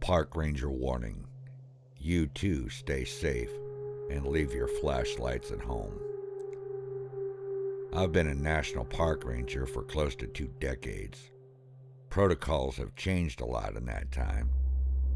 Park ranger warning. You too stay safe and leave your flashlights at home. I've been a national park ranger for close to 2 decades. Protocols have changed a lot in that time.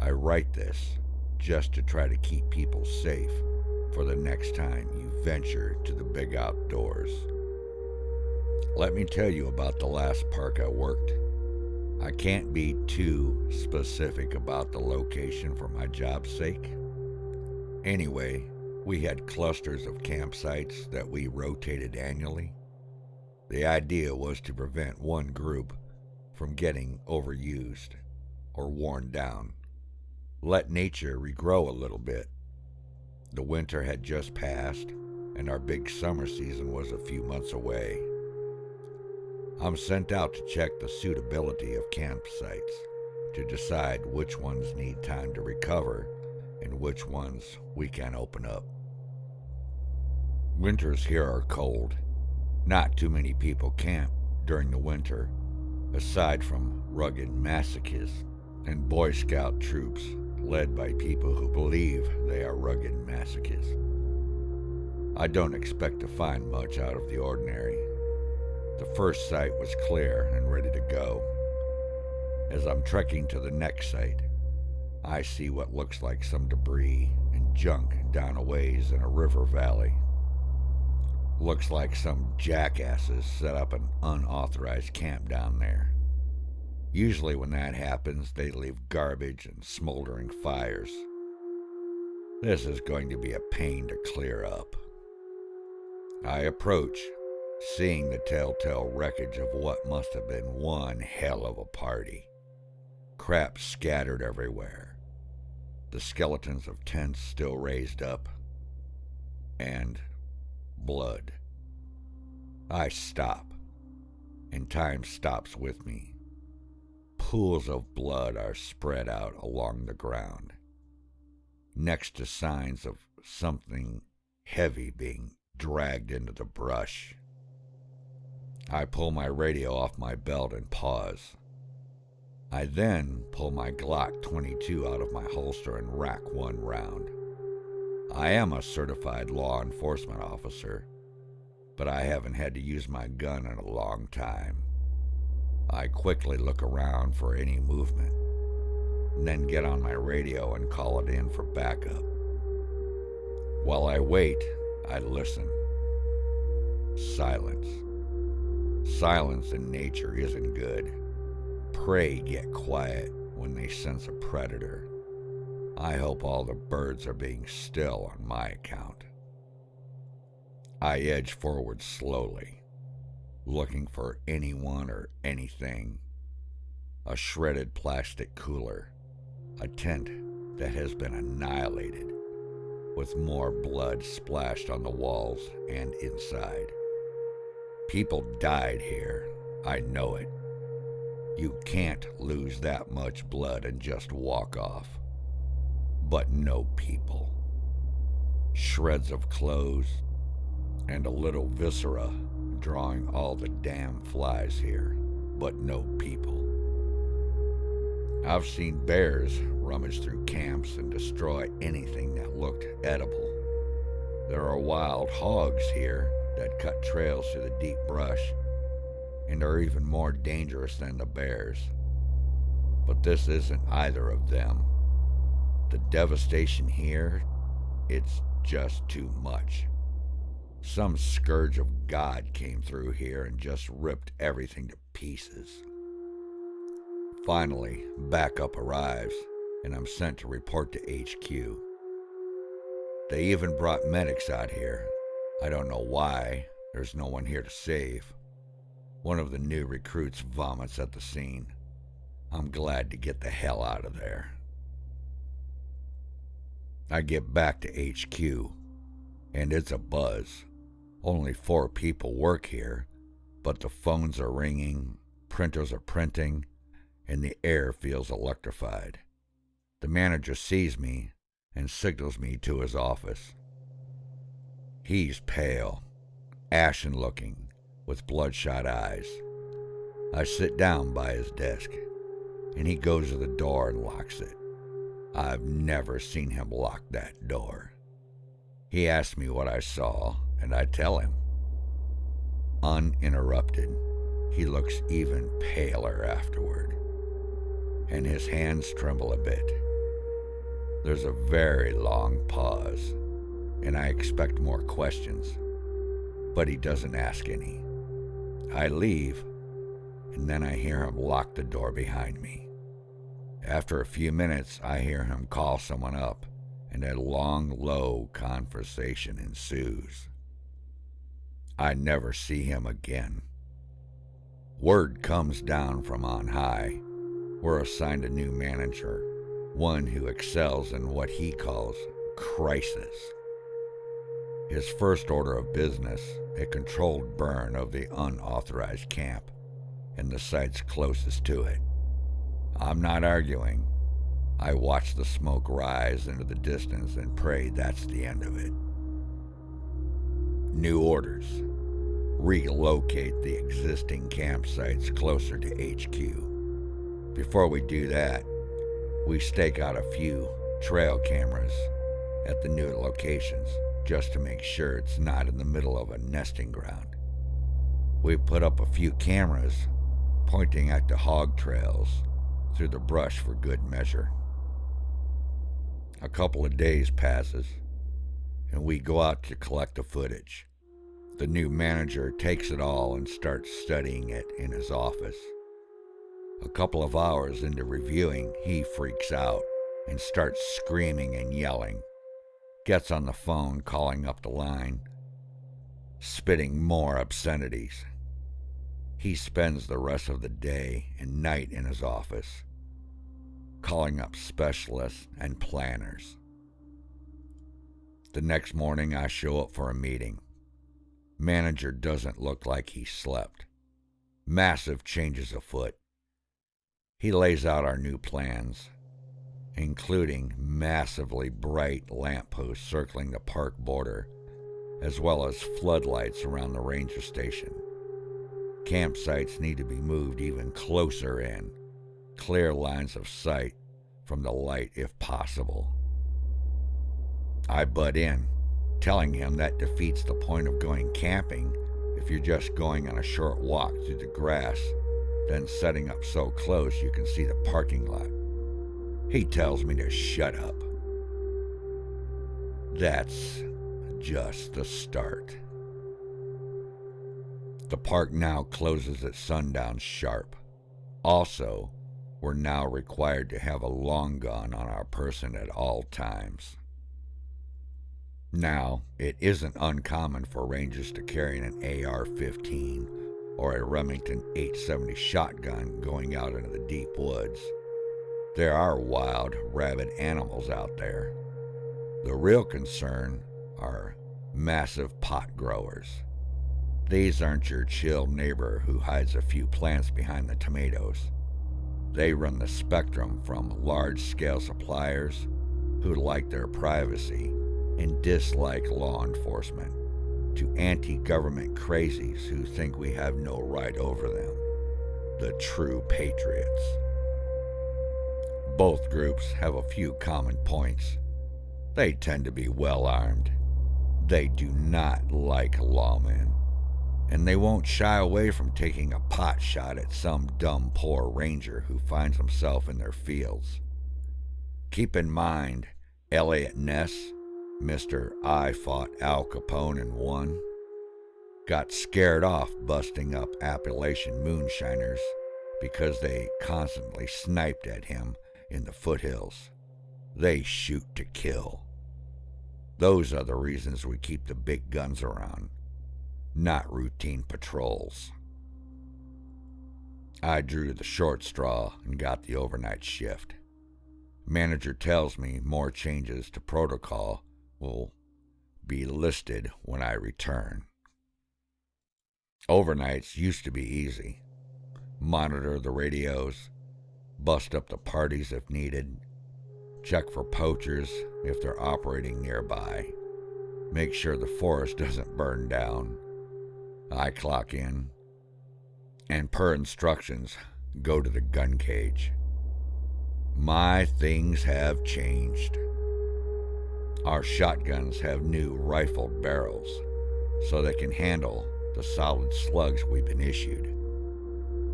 I write this just to try to keep people safe for the next time you venture to the big outdoors. Let me tell you about the last park I worked. I can't be too specific about the location for my job's sake. Anyway, we had clusters of campsites that we rotated annually. The idea was to prevent one group from getting overused or worn down. Let nature regrow a little bit. The winter had just passed, and our big summer season was a few months away. I'm sent out to check the suitability of campsites to decide which ones need time to recover and which ones we can open up. Winters here are cold. Not too many people camp during the winter, aside from rugged masochists and Boy Scout troops led by people who believe they are rugged masochists. I don't expect to find much out of the ordinary. The first site was clear and ready to go. As I'm trekking to the next site, I see what looks like some debris and junk down a ways in a river valley. Looks like some jackasses set up an unauthorized camp down there. Usually when that happens, they leave garbage and smoldering fires. This is going to be a pain to clear up. I approach, seeing the telltale wreckage of what must have been one hell of a party. Crap scattered everywhere. The skeletons of tents still raised up. And blood. I stop, and time stops with me. Pools of blood are spread out along the ground, next to signs of something heavy being dragged into the brush. I pull my radio off my belt and pause. I then pull my Glock 22 out of my holster and rack one round. I am a certified law enforcement officer, but I haven't had to use my gun in a long time. I quickly look around for any movement, and then get on my radio and call it in for backup. While I wait, I listen. Silence. Silence in nature isn't good. Prey get quiet when they sense a predator. I hope all the birds are being still on my account. I edge forward slowly, looking for anyone or anything. A shredded plastic cooler, a tent that has been annihilated, with more blood splashed on the walls and inside. People died here, I know it. You can't lose that much blood and just walk off. But no people. Shreds of clothes and a little viscera drawing all the damn flies here, but no people. I've seen bears rummage through camps and destroy anything that looked edible. There are wild hogs here that cut trails through the deep brush and are even more dangerous than the bears. But this isn't either of them. The devastation here, it's just too much. Some scourge of God came through here and just ripped everything to pieces. Finally, backup arrives, and I'm sent to report to HQ. They even brought medics out here. I don't know why. There's no one here to save. One of the new recruits vomits at the scene. I'm glad to get the hell out of there. I get back to HQ, and it's a buzz. Only 4 people work here, but the phones are ringing, printers are printing, and the air feels electrified. The manager sees me and signals me to his office. He's pale, ashen-looking, with bloodshot eyes. I sit down by his desk, and he goes to the door and locks it. I've never seen him lock that door. He asks me what I saw, and I tell him. Uninterrupted, he looks even paler afterward, and his hands tremble a bit. There's a very long pause, and I expect more questions, but he doesn't ask any. I leave, and then I hear him lock the door behind me. After a few minutes, I hear him call someone up, and a long, low conversation ensues. I never see him again. Word comes down from on high. We're assigned a new manager, one who excels in what he calls crisis. His first order of business, a controlled burn of the unauthorized camp and the sites closest to it. I'm not arguing. I watch the smoke rise into the distance and pray that's the end of it. New orders. Relocate the existing campsites closer to HQ. Before we do that, we stake out a few trail cameras at the new locations just to make sure it's not in the middle of a nesting ground. We put up a few cameras pointing at the hog trails through the brush for good measure. A couple of days passes, and we go out to collect the footage. The new manager takes it all and starts studying it in his office. A couple of hours into reviewing, he freaks out and starts screaming and yelling. Gets on the phone, calling up the line, spitting more obscenities. He spends the rest of the day and night in his office, calling up specialists and planners. The next morning, I show up for a meeting. Manager doesn't look like he slept. Massive changes afoot. He lays out our new plans, including massively bright lampposts circling the park border, as well as floodlights around the ranger station. Campsites need to be moved even closer in, clear lines of sight from the light if possible. I butt in, telling him that defeats the point of going camping if you're just going on a short walk through the grass, then setting up so close you can see the parking lot. He tells me to shut up. That's just the start. The park now closes at sundown sharp. Also, we're now required to have a long gun on our person at all times. Now, it isn't uncommon for rangers to carry an AR-15 or a Remington 870 shotgun going out into the deep woods. There are wild, rabid animals out there. The real concern are massive pot growers. These aren't your chill neighbor who hides a few plants behind the tomatoes. They run the spectrum from large-scale suppliers who like their privacy and dislike law enforcement, to anti-government crazies who think we have no right over them, the true patriots. Both groups have a few common points. They tend to be well-armed. They do not like lawmen, and they won't shy away from taking a pot shot at some dumb poor ranger who finds himself in their fields. Keep in mind, Elliot Ness, Mr. I fought Al Capone and won, got scared off busting up Appalachian moonshiners because they constantly sniped at him in the foothills. They shoot to kill. Those are the reasons we keep the big guns around, not routine patrols. I drew the short straw and got the overnight shift. Manager tells me more changes to protocol will be listed when I return. Overnights used to be easy. Monitor the radios, bust up the parties if needed, check for poachers if they're operating nearby, make sure the forest doesn't burn down. I clock in, and per instructions, go to the gun cage. My things have changed. Our shotguns have new rifled barrels, so they can handle the solid slugs we've been issued.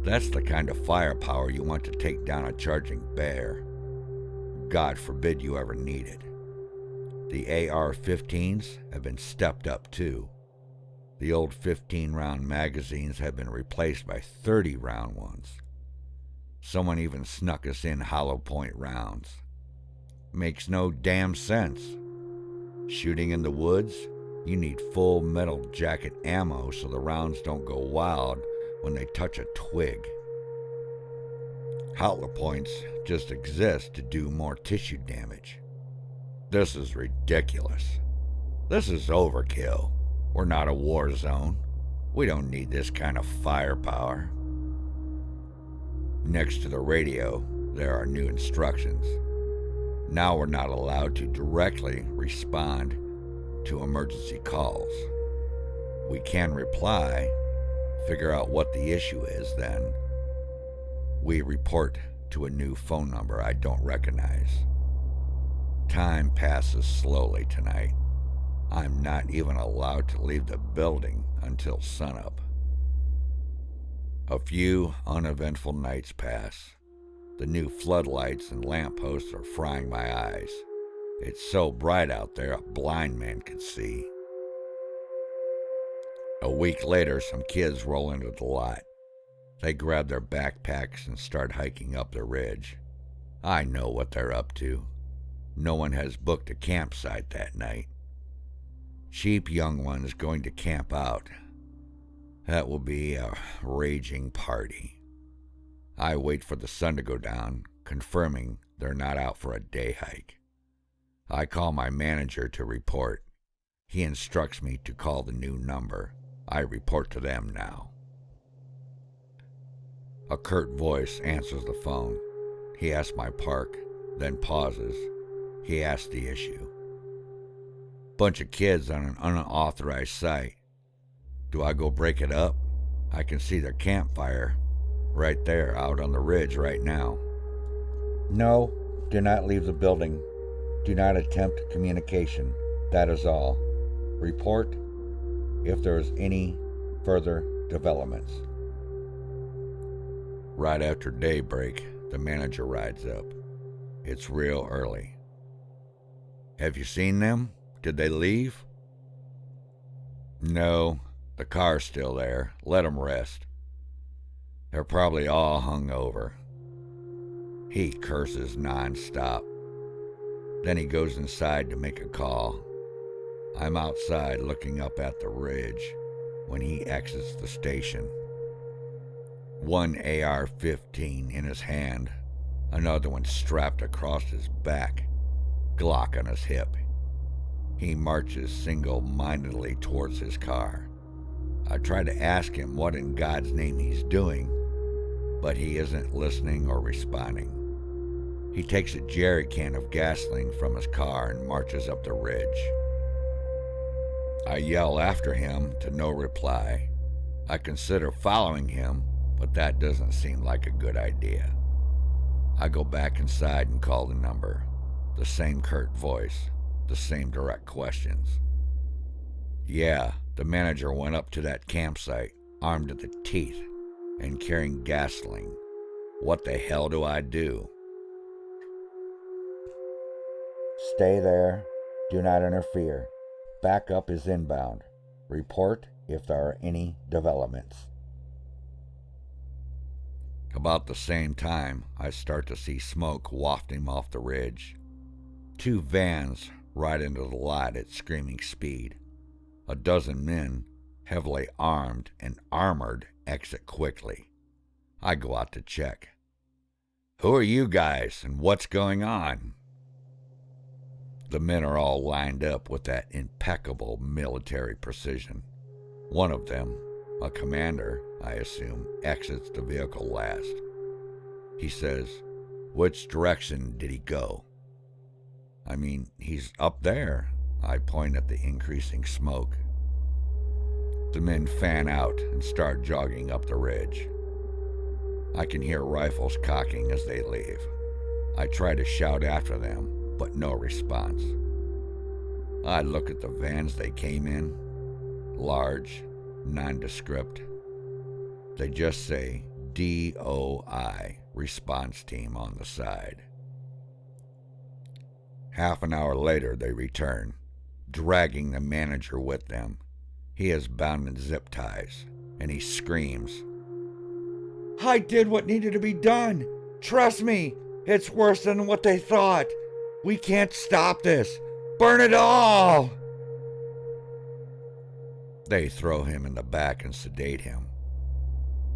That's the kind of firepower you want to take down a charging bear. God forbid you ever need it. The AR-15s have been stepped up too. The old 15-round magazines have been replaced by 30-round ones. Someone even snuck us in hollow point rounds. Makes no damn sense. Shooting in the woods, you need full metal jacket ammo so the rounds don't go wild when they touch a twig. Hollow points just exist to do more tissue damage. This is ridiculous. This is overkill. We're not a war zone. We don't need this kind of firepower. Next to the radio, there are new instructions. Now we're not allowed to directly respond to emergency calls. We can reply, figure out what the issue is, then we report to a new phone number I don't recognize. Time passes slowly tonight. I'm not even allowed to leave the building until sunup. A few uneventful nights pass. The new floodlights and lampposts are frying my eyes. It's so bright out there a blind man could see. A week later, some kids roll into the lot. They grab their backpacks and start hiking up the ridge. I know what they're up to. No one has booked a campsite that night. Cheap young ones going to camp out. That will be a raging party. I wait for the sun to go down, confirming they're not out for a day hike. I call my manager to report. He instructs me to call the new number. I report to them now. A curt voice answers the phone. He asks my park, then pauses. He asks the issue. Bunch of kids on an unauthorized site. Do I go break it up? I can see their campfire right there out on the ridge right now. No, do not leave the building. Do not attempt communication. That is all. Report if there is any further developments. Right after daybreak, the manager rides up. It's real early. Have you seen them? Did they leave? No, the car's still there. Let them rest. They're probably all hung over. He curses nonstop. Then he goes inside to make a call. I'm outside looking up at the ridge when he exits the station. One AR-15 in his hand, another one strapped across his back, Glock on his hip. He marches single-mindedly towards his car. I try to ask him what in God's name he's doing, but he isn't listening or responding. He takes a jerry can of gasoline from his car and marches up the ridge. I yell after him to no reply. I consider following him, but that doesn't seem like a good idea. I go back inside and call the number. The same curt voice, the same direct questions. Yeah, the manager went up to that campsite, armed to the teeth, and carrying gasoline. What the hell do I do? Stay there. Do not interfere. Backup is inbound. Report if there are any developments. About the same time, I start to see smoke wafting off the ridge. Two vans ride into the lot at screaming speed. A dozen men, heavily armed and armored, exit quickly. I go out to check. Who are you guys and what's going on? The men are all lined up with that impeccable military precision. One of them, a commander, I assume, exits the vehicle last. He says, "Which direction did he go?" I mean, he's up there. I point at the increasing smoke. The men fan out and start jogging up the ridge. I can hear rifles cocking as they leave. I try to shout after them, but no response. I look at the vans they came in, large, nondescript. They just say DOI, response team, on the side. Half an hour later, they return, dragging the manager with them. He is bound in zip ties, and he screams, "I did what needed to be done. Trust me, it's worse than what they thought. We can't stop this. Burn it all!" They throw him in the back and sedate him.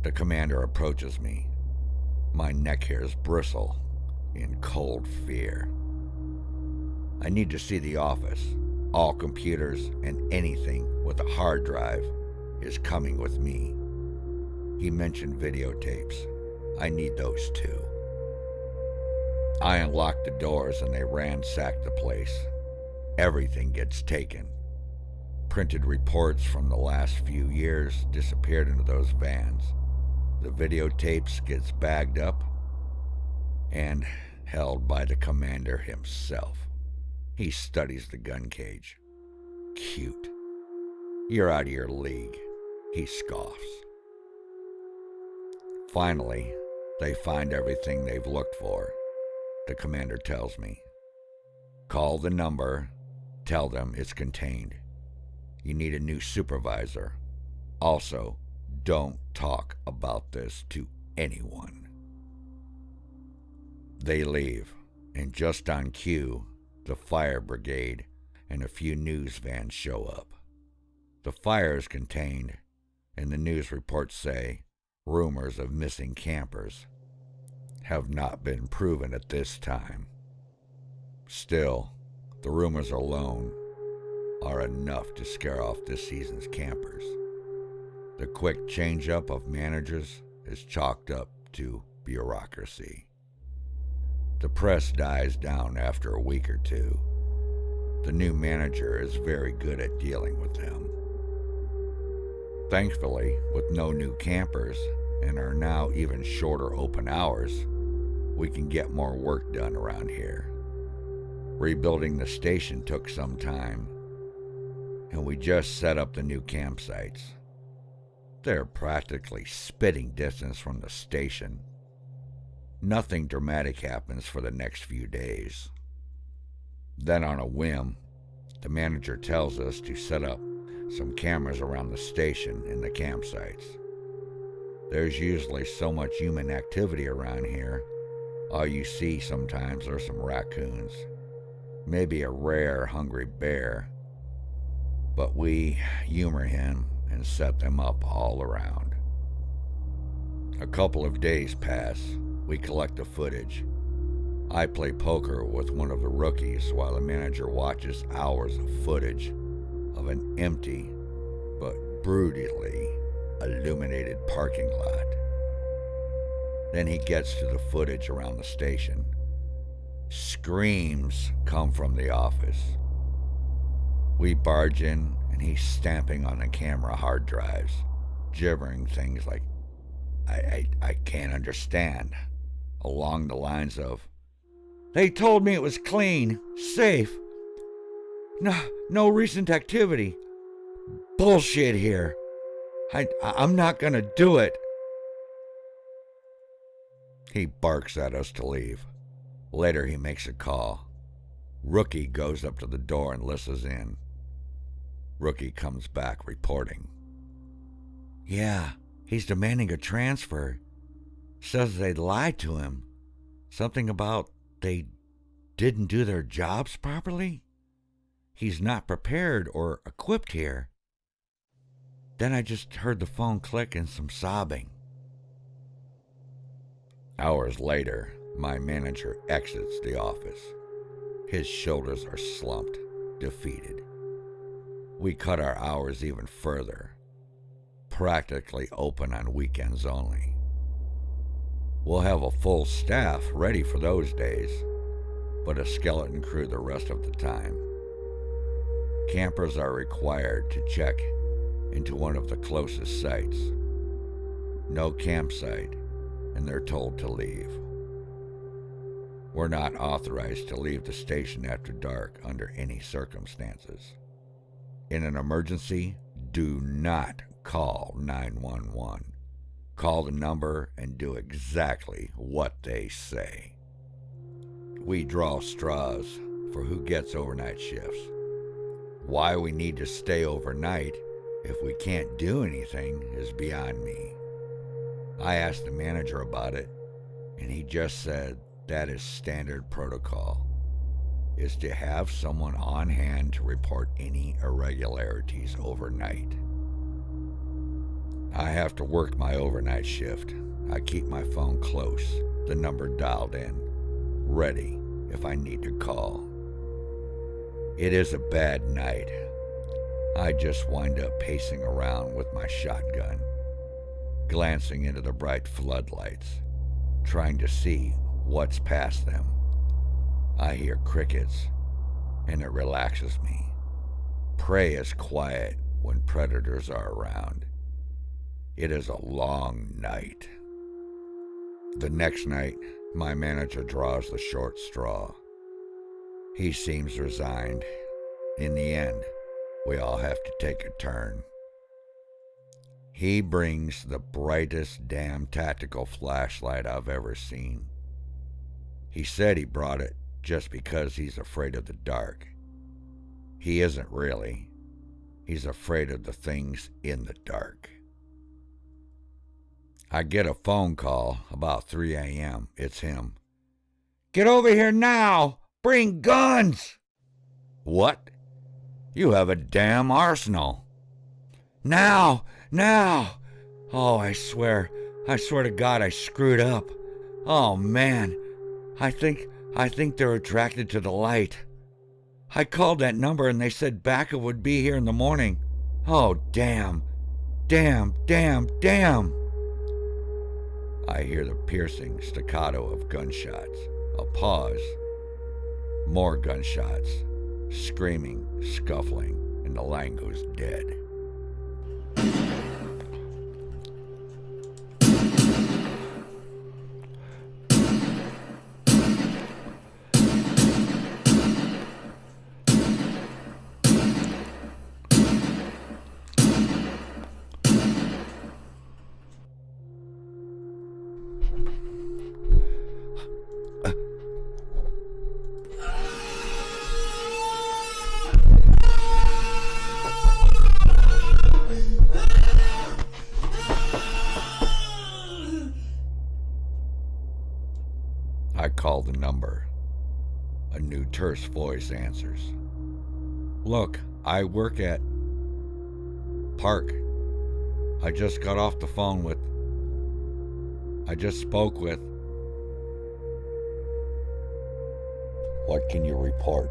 The commander approaches me. My neck hairs bristle in cold fear. I need to see the office. All computers and anything with a hard drive is coming with me. He mentioned videotapes. I need those too. I unlock the doors and they ransack the place. Everything gets taken. Printed reports from the last few years disappeared into those vans. The videotapes gets bagged up and held by the commander himself. He studies the gun cage. "Cute. You're out of your league," he scoffs. Finally, they find everything they've looked for. The commander tells me, "Call the number, tell them it's contained. You need a new supervisor. Also, don't talk about this to anyone." They leave, and just on cue, the fire brigade and a few news vans show up. The fire is contained, and the news reports say rumors of missing campers have not been proven at this time. Still, the rumors alone are enough to scare off this season's campers. The quick change-up of managers is chalked up to bureaucracy. The press dies down after a week or two. The new manager is very good at dealing with them. Thankfully, with no new campers and our now even shorter open hours, we can get more work done around here. Rebuilding the station took some time, and we just set up the new campsites. They're practically spitting distance from the station. Nothing dramatic happens for the next few days. Then on a whim, the manager tells us to set up some cameras around the station and the campsites. There's usually so much human activity around here. All you see sometimes are some raccoons, maybe a rare hungry bear, but we humor him and set them up all around. A couple of days pass. We collect the footage. I play poker with one of the rookies while the manager watches hours of footage of an empty but brutally illuminated parking lot. Then he gets to the footage around the station. Screams come from the office. We barge in and he's stamping on the camera hard drives, gibbering things like, I can't understand, along the lines of, "They told me it was clean, safe. No recent activity. Bullshit here. I'm not gonna do it." He barks at us to leave. Later he makes a call. Rookie goes up to the door and listens in. Rookie comes back reporting. "Yeah, he's demanding a transfer. Says they lied to him. Something about they didn't do their jobs properly. He's not prepared or equipped here." Then I just heard the phone click and some sobbing. Hours later, my manager exits the office. His shoulders are slumped, defeated. We cut our hours even further, practically open on weekends only. We'll have a full staff ready for those days, but a skeleton crew the rest of the time. Campers are required to check into one of the closest sites. No campsite, and they're told to leave. We're not authorized to leave the station after dark under any circumstances. In an emergency, do not call 911. Call the number and do exactly what they say. We draw straws for who gets overnight shifts. Why we need to stay overnight if we can't do anything is beyond me. I asked the manager about it, and he just said that is standard protocol, is to have someone on hand to report any irregularities overnight. I have to work my overnight shift. I keep my phone close, the number dialed in, ready if I need to call. It is a bad night. I just wind up pacing around with my shotgun, glancing into the bright floodlights, trying to see what's past them. I hear crickets, and it relaxes me. Prey is quiet when predators are around. It is a long night. The next night, my manager draws the short straw. He seems resigned. In the end, we all have to take a turn. He brings the brightest damn tactical flashlight I've ever seen. He said he brought it just because he's afraid of the dark. He isn't really. He's afraid of the things in the dark. I get a phone call about 3 a.m. It's him. "Get over here now! Bring guns!" "What? You have a damn arsenal." Now! Oh, I swear to God I screwed up. Oh man, I think they're attracted to the light. I called that number and they said backup would be here in the morning. Oh, damn. I hear the piercing staccato of gunshots. A pause. More gunshots. Screaming, scuffling, and the line goes dead. I call the number. A new terse voice answers. "Look, I work at Park. I just got off the phone with... I just spoke with..." "What can you report?"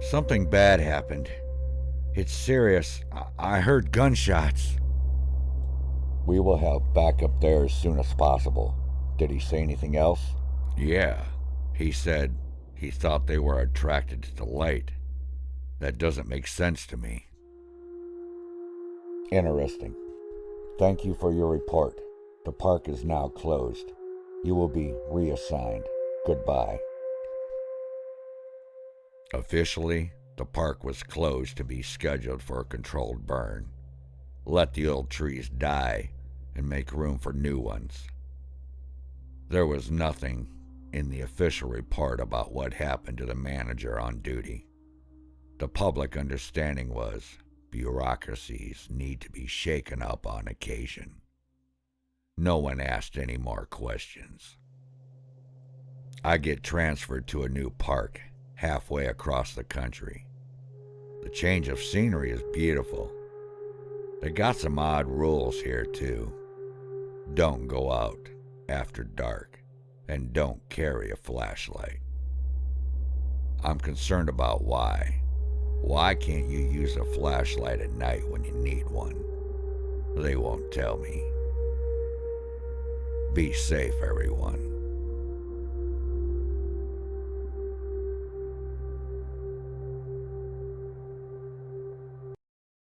"Something bad happened. It's serious. I heard gunshots." "We will have backup there as soon as possible. Did he say anything else?" "Yeah. He said he thought they were attracted to the light. That doesn't make sense to me." "Interesting. Thank you for your report. The park is now closed. You will be reassigned. Goodbye." Officially, the park was closed to be scheduled for a controlled burn. Let the old trees die and make room for new ones. There was nothing in the official report about what happened to the manager on duty. The public understanding was bureaucracies need to be shaken up on occasion. No one asked any more questions. I get transferred to a new park halfway across the country. The change of scenery is beautiful. They got some odd rules here too. Don't go out after dark, and don't carry a flashlight. I'm concerned about why. Why can't you use a flashlight at night when you need one? They won't tell me. Be safe, everyone.